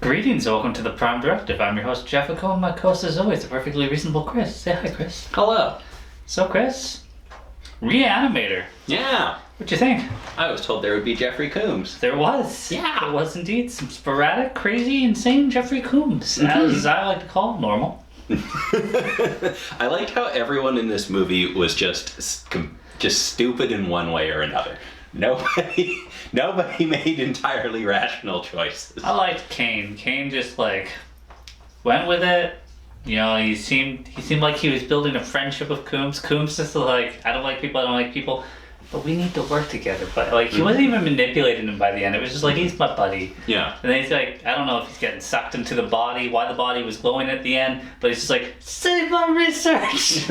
Greetings, welcome to the Prime Directive. I'm your host, Jefficho, and my co-host as always, the perfectly reasonable Chris. Say hi, Chris. Hello. So, Chris, Re-Animator. Yeah. What'd you think? I was told there would be Jeffrey Combs. There was. Yeah. There was indeed some sporadic, crazy, insane Jeffrey Combs, as I like to call him, normal. I liked how everyone in this movie was just stupid in one way or another. Nobody made entirely rational choices. I liked Cain. Cain just went with it. You know, he seemed like he was building a friendship with Coombs. Coombs just I don't like people, but we need to work together. But he wasn't even manipulating him by the end. It was just he's my buddy. Yeah. And then he's I don't know if he's getting sucked into the body, why the body was glowing at the end, but he's just save my research.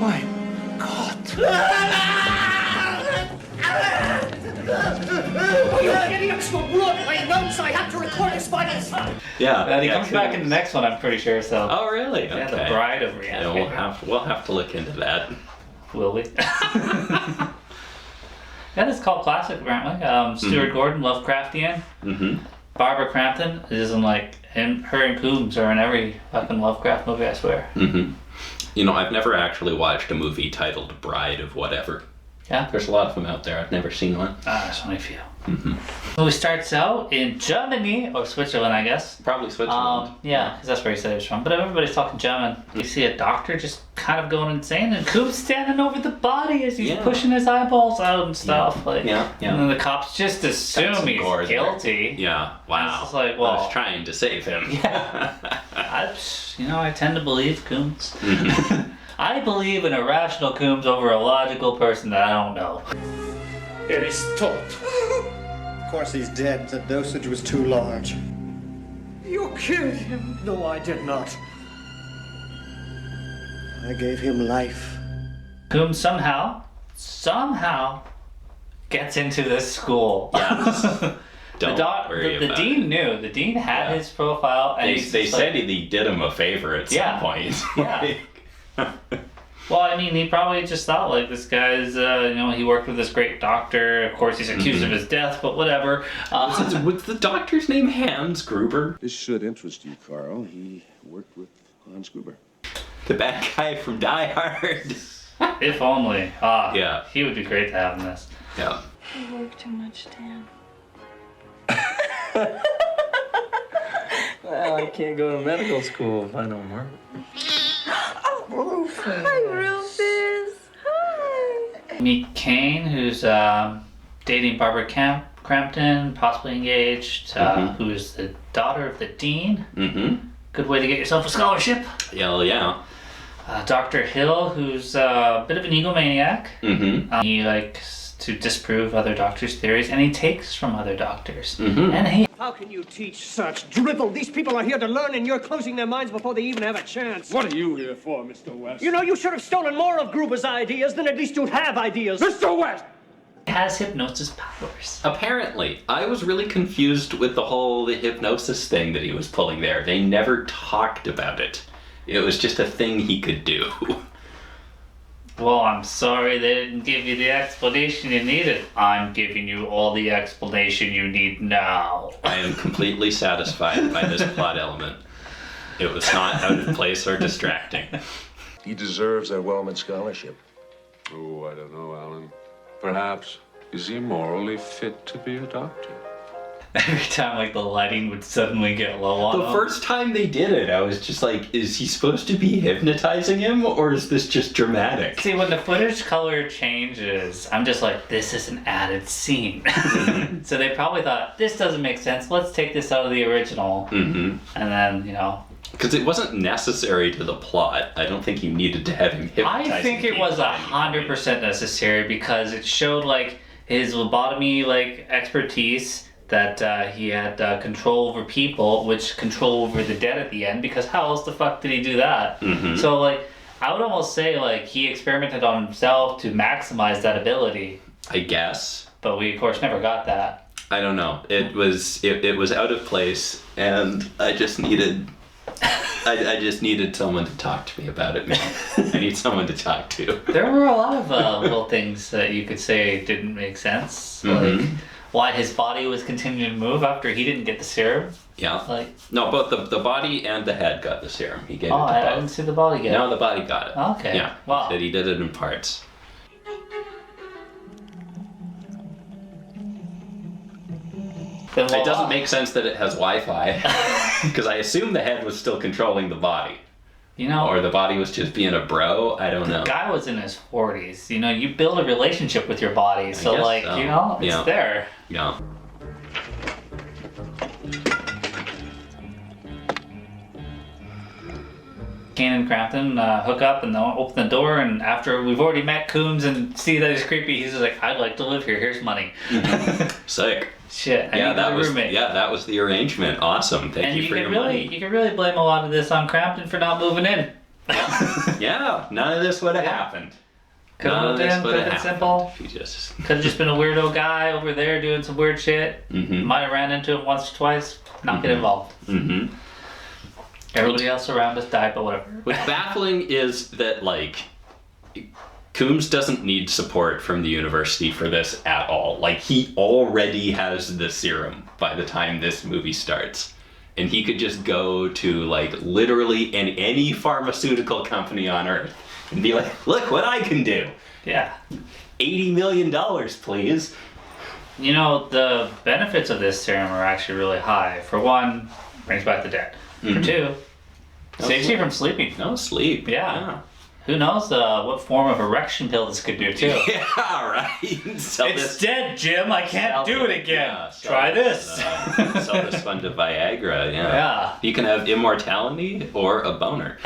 My God. You're getting extra blood in my notes. I have to record this by this. Yeah. And he comes back in the next one, I'm pretty sure. So. Oh, really? Yeah, Okay. the bride of Reanimator. Yeah, we'll have to look into that. Will we? Yeah, this is called classic, apparently. Stuart Gordon, Lovecraftian. Mm-hmm. Barbara Crampton is in her and Coombs are in every fucking Lovecraft movie, I swear. Mm-hmm. You know, I've never actually watched a movie titled Bride of Whatever. Yeah? There's a lot of them out there. I've never seen one. There's only a few. Mm-hmm. The movie starts out in Germany, or Switzerland, I guess. Probably Switzerland. Yeah, because that's where he said he was from. But everybody's talking German. You see a doctor just kind of going insane, and Coombs standing over the body as he's pushing his eyeballs out and stuff. Yeah. And then the cops just assume he's guilty. Yeah, wow. It's just I was trying to save him. Yeah. I tend to believe Coombs. Mm-hmm. I believe in a rational Coombs over a logical person that I don't know. It is taught. Of course he's dead. The dosage was too large. You killed him. No, I did not. I gave him life. Coombs somehow gets into this school. Yes. Don't worry the about dean it. knew. The dean had his profile. And They said he did him a favor at some point. Yeah. Well, I mean, he probably just thought, this guy's, he worked with this great doctor. Of course, he's accused of his death, but whatever. Was the doctor's name Hans Gruber? This should interest you, Carl. He worked with Hans Gruber. The bad guy from Die Hard. If only. Yeah. He would be great to have in this. Yeah. I work too much, Dan. Well, I can't go to medical school if I don't work. Hi, Rufus. Hi. Meet Cain, who's dating Barbara Crampton, possibly engaged, who is the daughter of the dean. Mm-hmm. Good way to get yourself a scholarship. Yeah. Dr. Hill, who's a bit of an egomaniac. Mm-hmm. He likes to disprove other doctors' theories, and he takes from other doctors. Mm-hmm. And he... How can you teach such drivel? These people are here to learn, and you're closing their minds before they even have a chance. What are you here for, Mr. West? You know, you should have stolen more of Gruber's ideas, then at least you'd have ideas. Mr. West! has hypnosis powers. Apparently. I was really confused with the hypnosis thing that he was pulling there. They never talked about it. It was just a thing he could do. Well, I'm sorry they didn't give you the explanation you needed. I'm giving you all the explanation you need now. I am completely satisfied by this plot element. It was not out of place or distracting. He deserves a Wellman scholarship. Oh, I don't know, Alan. Perhaps. Is he morally fit to be a doctor? Every time, the lighting would suddenly get low on The him. first time they did it, I was just like, is he supposed to be hypnotizing him, or is this just dramatic? See, when the footage color changes, I'm just like, this is an added scene. So they probably thought, this doesn't make sense, let's take this out of the original. Mm-hmm. And then, Because it wasn't necessary to the plot. I don't think you needed to have him hypnotizing I think it was 100% necessary because it showed, his lobotomy, expertise, that he had control over people, which control over the dead at the end, because how else the fuck did he do that? Mm-hmm. So, I would almost say, he experimented on himself to maximize that ability. I guess. But we, of course, never got that. I don't know. It was out of place, and I just needed I just needed someone to talk to me about it, man. I need someone to talk to. There were a lot of little things that you could say didn't make sense. Like why his body was continuing to move after he didn't get the serum. Yeah. Like No, both the body and the head got the serum. He gave it to both. I didn't see the body get it. No, the body got it. Okay. Yeah. Wow. He said he did it in parts. It doesn't make sense that it has Wi-Fi, because I assume the head was still controlling the body. You know, Or the body was just being a bro. I don't know. the guy was in his 40s. You know, you build a relationship with your body, so guess like, so. you know, it's Yeah. there. Yeah. Cain and Crampton hook up and they'll open the door, and after we've already met Coombs and see that he's creepy, he's just like, I'd like to live here, here's money. Sick. Shit, I Yeah, need that a was roommate. that was the arrangement. Awesome. Thank And you you for can your really money. you can really blame a lot of this on Crampton for not moving in. Yeah, none of this would have Yeah. happened. Could have None of moved this in, would could have have been happened. simple. He just. Could have just been a weirdo guy over there doing some weird shit. Mhm. Might have ran into him once or twice, not get involved. Mm-hmm. Everybody else around us died, but whatever. What's baffling is that, like, Coombs doesn't need support from the university for this at all. Like, he already has the serum by the time this movie starts. And he could just go to, like, literally any pharmaceutical company on Earth and be like, look what I can do. Yeah. $80 million, please. You know, the benefits of this serum are actually really high. For one, brings back the dead. For two, saves you from sleeping. No sleep. Yeah. Who knows what form of erection pill this could do, too. Yeah, right. Sell It's dead, Jim. I can't sell do it again. Try this. Sell this one to Viagra, yeah. Yeah. You can have immortality or a boner.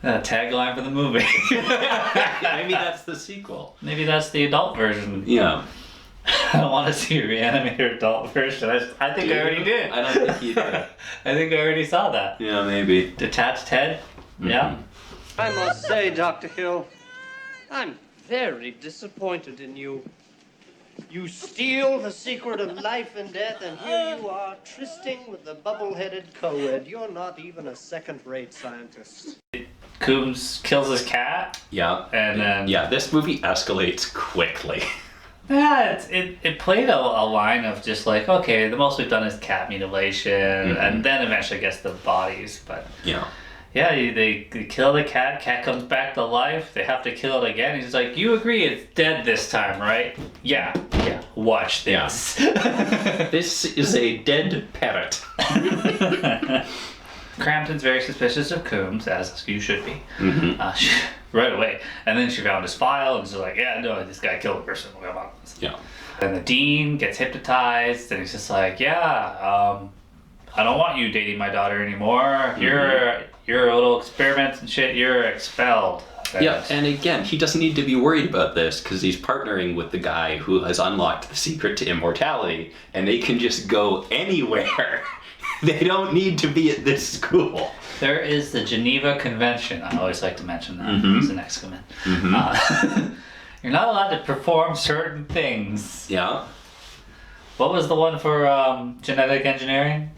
Tagline for the movie. Maybe that's the sequel. Maybe that's the adult version. Yeah. I don't want to see a Reanimator adult version. I think I already did. I don't think you did. I think I already saw that. Yeah, maybe. Detached head? Yeah. I must say, Dr. Hill, I'm very disappointed in you. You steal the secret of life and death, and here you are, trysting with the bubble-headed co-ed. You're not even a second-rate scientist. Coombs kills his cat. Yeah. And then... Yeah, this movie escalates quickly. Yeah, it played a line of just like, okay, the most we've done is cat mutilation, and then eventually gets the bodies, but... Yeah. Yeah, they kill the cat comes back to life, they have to kill it again. He's like, you agree it's dead this time, right? Yeah, watch this. This is a dead parrot. Crampton's very suspicious of Coombs, as you should be, right away. And then she found his file and she's like, yeah, no, this guy killed a person. Yeah. And the dean gets hypnotized and he's just like, yeah, I don't want you dating my daughter anymore. Your little experiments and shit, you're expelled. Yeah, and again, he doesn't need to be worried about this because he's partnering with the guy who has unlocked the secret to immortality, and they can just go anywhere. They don't need to be at this school. There is the Geneva Convention. I always like to mention that as an excrement. You're not allowed to perform certain things. Yeah. What was the one for genetic engineering?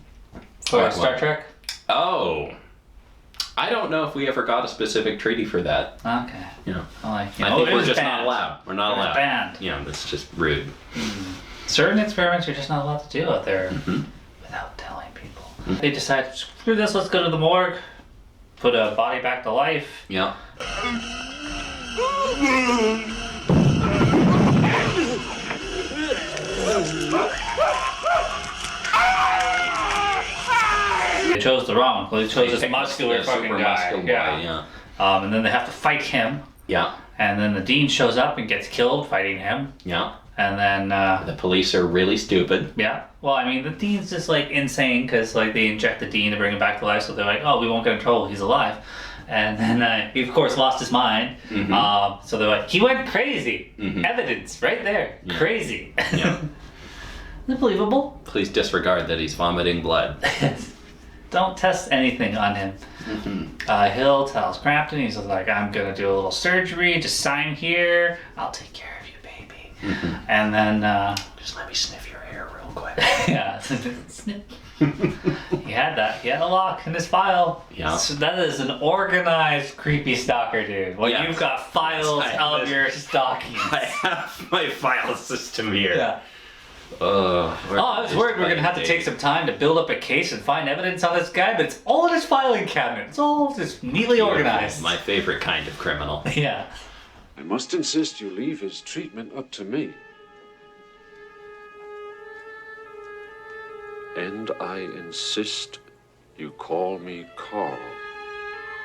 For Star Trek? Oh. I don't know if we ever got a specific treaty for that. Okay. Yeah. I think we're just not allowed. We're not allowed. Banned. Yeah, that's just rude. Certain experiments you're just not allowed to do out there without telling people. They decide, screw this, let's go to the morgue, put a body back to life. Yeah. They chose the wrong one. They chose this muscular Yeah, fucking super guy. muscular guy, yeah. And then they have to fight him. Yeah. And then the dean shows up and gets killed fighting him. Yeah. And then the police are really stupid. Yeah. Well, I mean, the dean's just like insane because like they inject the dean to bring him back to life, so they're like, oh, we won't get in trouble. He's alive. And then he of course lost his mind. So they're like, he went crazy. Evidence right there. Yeah. Crazy. Yeah. Unbelievable. Please disregard that he's vomiting blood. Don't test anything on him. Hill tells Crampton, he's like, I'm gonna do a little surgery, just sign here, I'll take care of you, baby. And then Just let me sniff your hair real quick. Yeah. Snip. He had that. He had a lock in his file. Yeah. So that is an organized, creepy stalker, dude. Well, Yes. you've got files of your stalkings. I have my file system here. Yeah. I was worried we were going to have to take some time to build up a case and find evidence on this guy, but it's all in his filing cabinet. It's all just neatly organized. My favorite kind of criminal. Yeah. I must insist you leave his treatment up to me. And I insist you call me Carl.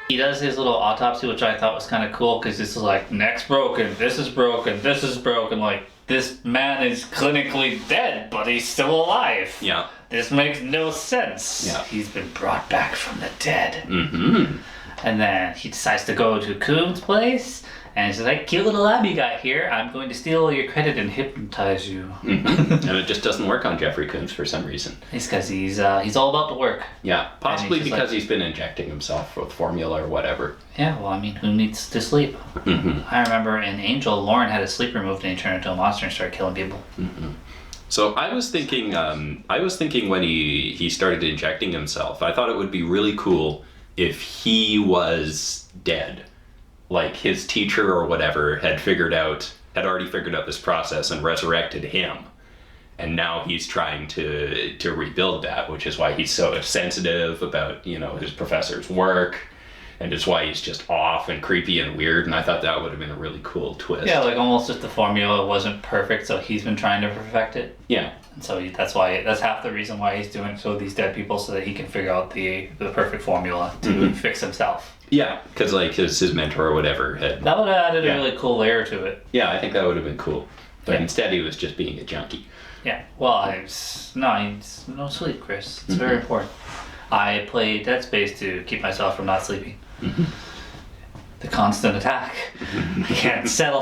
He does his little autopsy, which I thought was kind of cool, because this is like, neck's broken, this is broken, this is broken. Like, this man is clinically dead, but he's still alive. Yeah. This makes no sense. Yeah. He's been brought back from the dead. Mm-hmm. And then he decides to go to Coombs' place, and he's like, cute little lab you got here. I'm going to steal all your credit and hypnotize you. Mm-hmm. And it just doesn't work on Jeffrey Coombs for some reason. It's because he's all about the work. Yeah, possibly he's just because like- he's been injecting himself with formula or whatever. Yeah, well, I mean, who needs to sleep? Mm-hmm. I remember in Angel, Lauren had his sleep removed and he turned into a monster and started killing people. Mm-hmm. So I was thinking when he started injecting himself, I thought it would be really cool if he was dead. Like his teacher or whatever had already figured out this process and resurrected him. And now he's trying to rebuild that, which is why he's so sensitive about, his professor's work. And it's why he's just off and creepy and weird. And I thought that would have been a really cool twist. Yeah, like almost just the formula wasn't perfect, so he's been trying to perfect it. Yeah. And so that's half the reason why he's doing so with these dead people, so that he can figure out the perfect formula to fix himself. Yeah, because like his mentor or whatever had... That would have added a really cool layer to it. Yeah, I think that would have been cool. But Yeah. instead he was just being a junkie. Yeah, well, no sleep, Chris. It's very important. I play Dead Space to keep myself from not sleeping. Mm-hmm. The constant attack. I can't settle.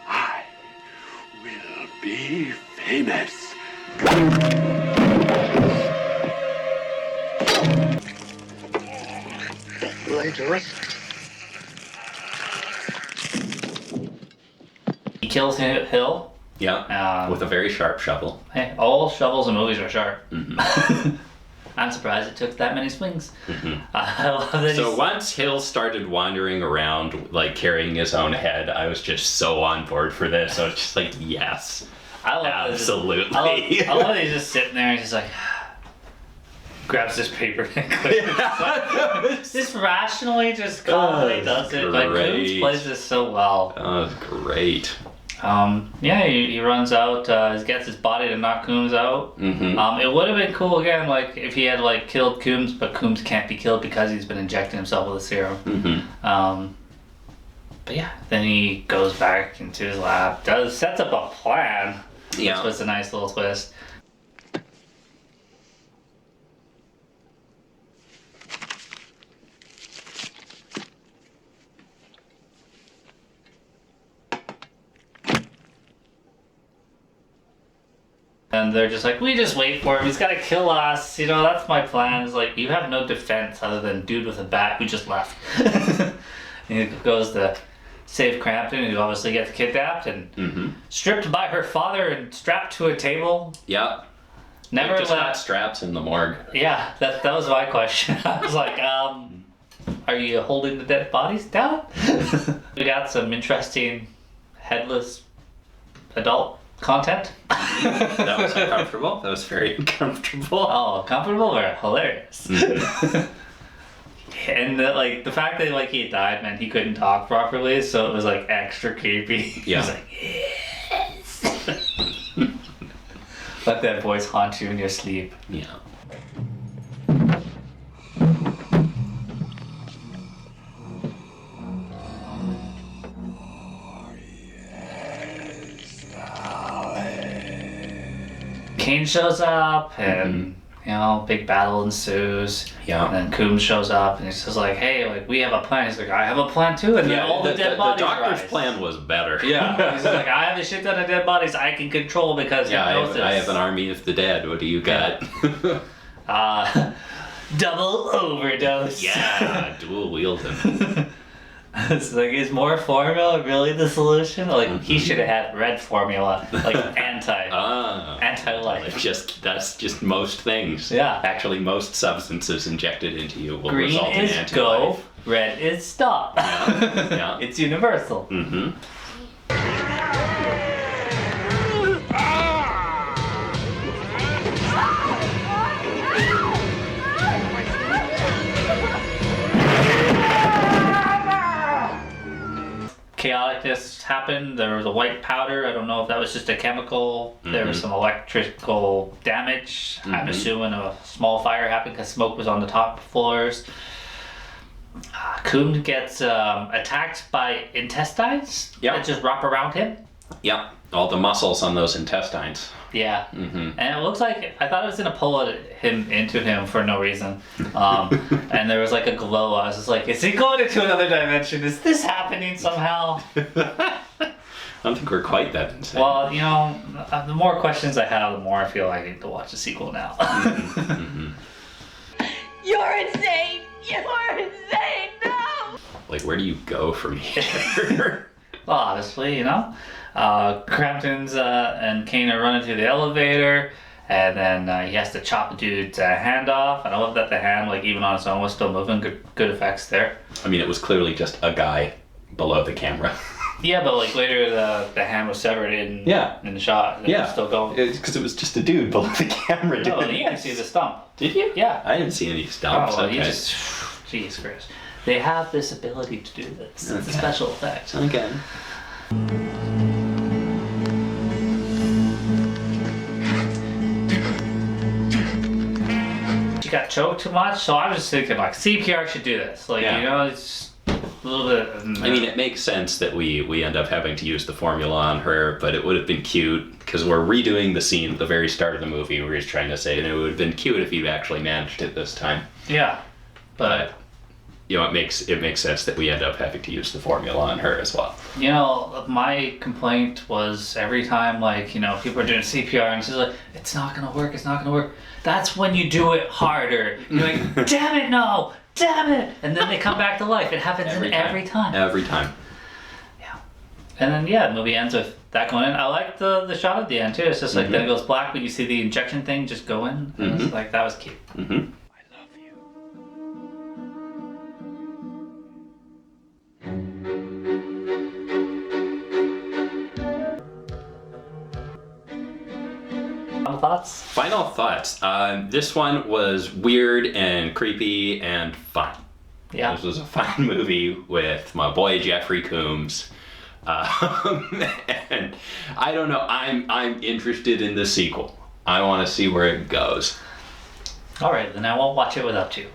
I will be famous. Later. He kills Hill. Yeah, with a very sharp shovel. Hey, all shovels in movies are sharp. Mm-hmm. I'm surprised it took that many swings. Mm-hmm. I love that So he's- once Hill started wandering around, like carrying his own head, I was just so on board for this. I was just like, yes, I love absolutely. I love that he's just sitting there and he's just like, grabs this paper and clicks. Just rationally, just calmly does it. Like, Coombs great. plays this so well. Oh, great. Yeah, he runs out, he gets his body to knock Coombs out. Mm-hmm. It would have been cool again, like, if he had, like, killed Coombs, but Coombs can't be killed because he's been injecting himself with a serum. Mm-hmm. But yeah, then he goes back into his lab, sets up a plan, Yeah. which was a nice little twist. And they're just like, we just wait for him. He's got to kill us. That's my plan. It's like, you have no defense other than dude with a bat who just left. And he goes to save Crampton, who obviously gets kidnapped and stripped by her father and strapped to a table. Yeah. Never Like, just let... not straps in the morgue. Yeah, that was my question. I was like, are you holding the dead bodies down? We got some interesting headless adult content. That was uncomfortable. That was very uncomfortable. Oh, comfortable or hilarious. And the fact that he died meant he couldn't talk properly, so it was extra creepy. Yeah. He was like, yes. Let that voice haunt you in your sleep. Yeah. Cain shows up and big battle ensues. Yeah. And then Coombs shows up and he's just like, hey, we have a plan. He's like, I have a plan too. And then all the dead bodies The doctor's rise. plan was better. Yeah. He's just like, I have a shit ton of dead bodies I can control because Yeah, hypnosis. I have an army of the dead. What do you got? Double overdose. Yeah, dual wielding. It's like, is more formula really the solution? Like, he should have had red formula, like anti-life. That's just most things. Yeah. Actually, most substances injected into you will Green result in is anti-life. go, red is stop. Yeah. It's universal. Mm-hmm. Chaoticness happened. There was a white powder. I don't know if that was just a chemical. There was some electrical damage. I'm assuming a small fire happened because smoke was on the top floors. Coombs gets attacked by intestines that just wrap around him. Yeah, all the muscles on those intestines. Yeah, and it looks like I thought it was gonna pull him into him for no reason, and there was like a glow. I was just like, is he going into another dimension? Is this happening somehow? I don't think we're quite that insane. Well, you know, the more questions I have, the more I feel I need to watch the sequel now. You're insane! You're insane! No! Like, where do you go from here? Well, obviously, you know, Crampton's and Cain are running through the elevator, and then he has to chop the dude's hand off. And I love that the hand, like, even on its own, was still moving. Good effects there. I mean, it was clearly just a guy below the camera. Yeah, but like later the hand was severed in the shot. And it was still going. Because it was just a dude below the camera. No, you can see the stump. Did you? Yeah. I didn't see any stumps. Oh, well, okay. you just, jeez, Chris. They have this ability to do this. It's a special effect. Okay. She got choked too much, so I was just thinking like CPR should do this. Like, you know, it's a little bit. I mean, it makes sense that we end up having to use the formula on her, but it would have been cute because we're redoing the scene at the very start of the movie where he's trying to say, and it would have been cute if he'd actually managed it this time. Yeah, but you know, it makes sense that we end up having to use the formula on her as well. You know, my complaint was every time, like, you know, people are doing CPR and she's like, it's not gonna work, it's not gonna work. That's when you do it harder. You're like, damn it, no, damn it, and then they come back to life. It happens every time. Every time. Yeah, and then the movie ends with that going in. I like the shot at the end too. It's just like then it goes black when you see the injection thing just go in. And it's like that was cute. Final thoughts? This one was weird and creepy and fun. Yeah. This was a fun movie with my boy Jeffrey Combs. And I don't know, I'm interested in the sequel. I want to see where it goes. All right, then I won't watch it without you.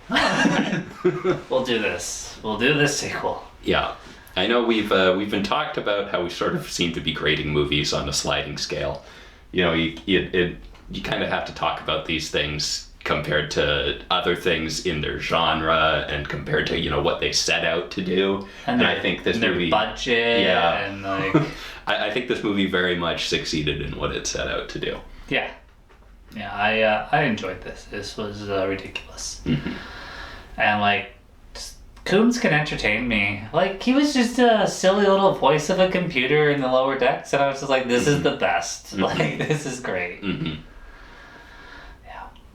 We'll do this. We'll do this sequel. Yeah. I know we've been talked about how we sort of seem to be grading movies on a sliding scale. You know, you kind of have to talk about these things compared to other things in their genre and compared to, you know, what they set out to do. And I think this movie, budget, and like I think this movie very much succeeded in what it set out to do. Yeah, I enjoyed this. This was ridiculous, and like Coombs can entertain me. Like, he was just a silly little voice of a computer in the lower decks, and I was just like, this is the best. Like, this is great. Yeah.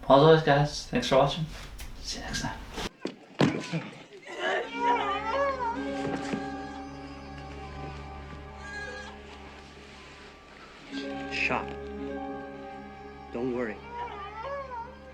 Well, as always, guys, thanks for watching. See you next time. Shot. Don't worry.